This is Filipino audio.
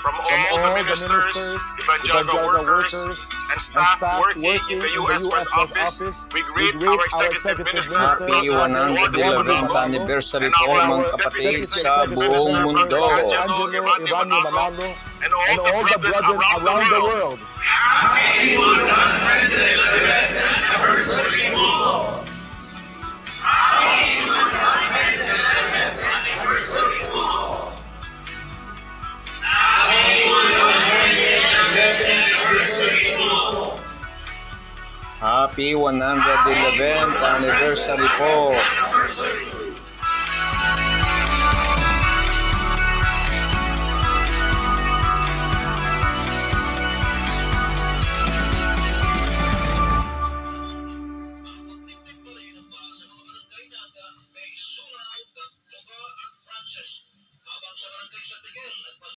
from all the ministers, evangelical workers, and staff working in the U.S. West Office. We greet our Executive Minister, Happy 111th anniversary po mga kapatid sa buong mundo. and all the brethren around the world. Happy 111th anniversary po. Happy 111th anniversary po. Happy 111th anniversary po. Happy 111th anniversary po.